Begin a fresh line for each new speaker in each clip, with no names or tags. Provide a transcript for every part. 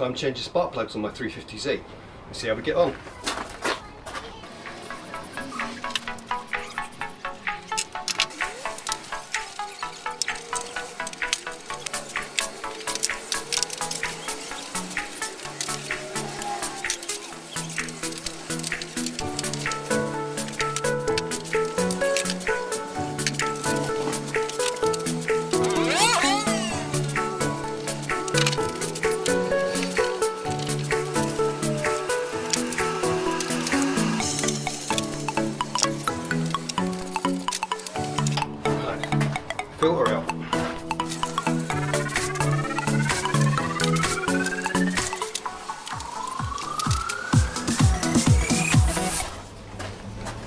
time changing spark plugs on my 350z. Let's see how we get on. Filter out.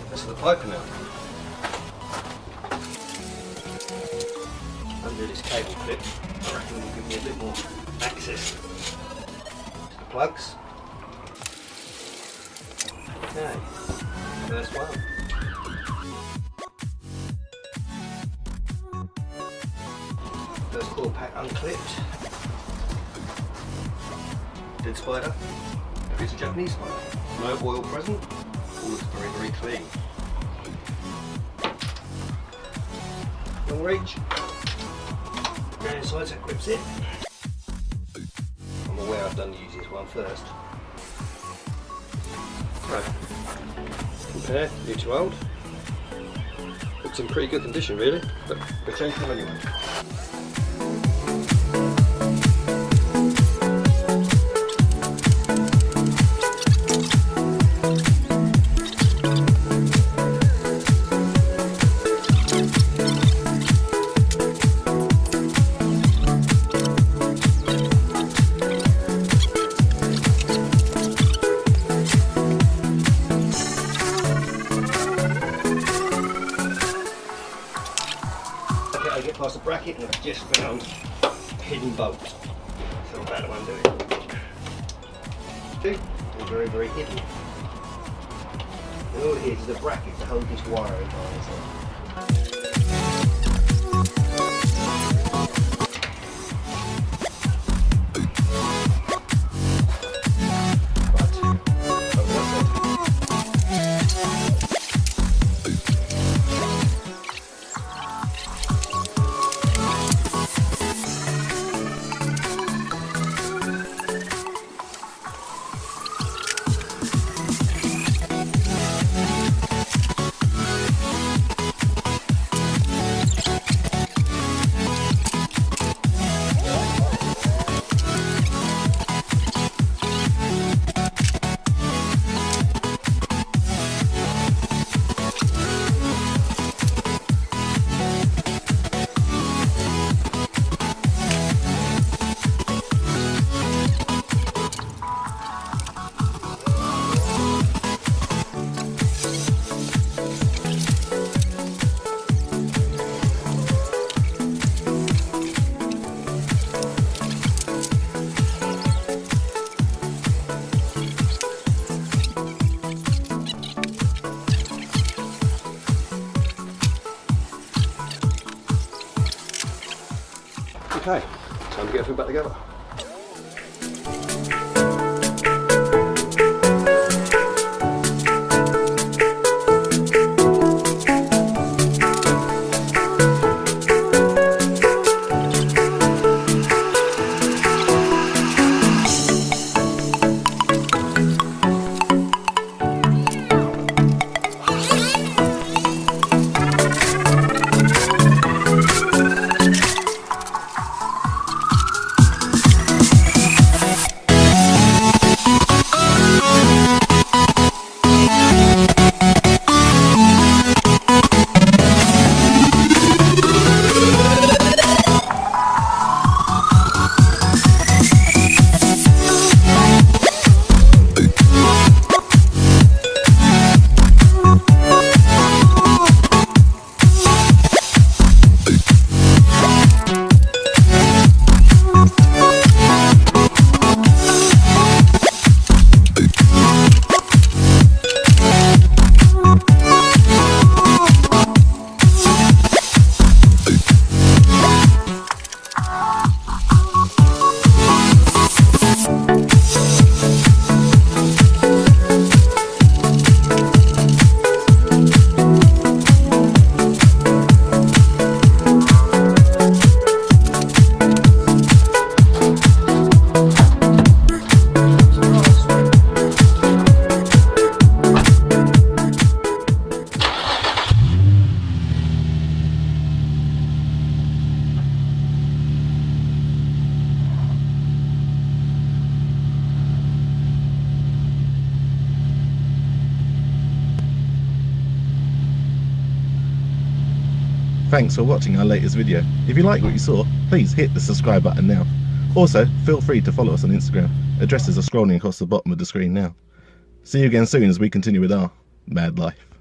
That's the piper now. Under this cable clip, I reckon will give me a bit more access to the plugs. Okay, first one. First coil pack unclipped. Dead spider. It's a Japanese spider. No oil present. All looks very, very clean. Long reach. And inside that grips it. I'm aware I've done the easiest one first. Right. Compare new to old. Looks in pretty good condition really, but we'll change them anyway. I get past the bracket and I've just found a hidden bolt. So I'm about to undo it. See? It's very, very hidden. And all it is a bracket to hold this wire in place. Okay, time to get everything back together.
Thanks for watching our latest video. If you like what you saw, please hit the subscribe button now. Also, feel free to follow us on Instagram. Addresses are scrolling across the bottom of the screen now. See you again soon as we continue with our mad life.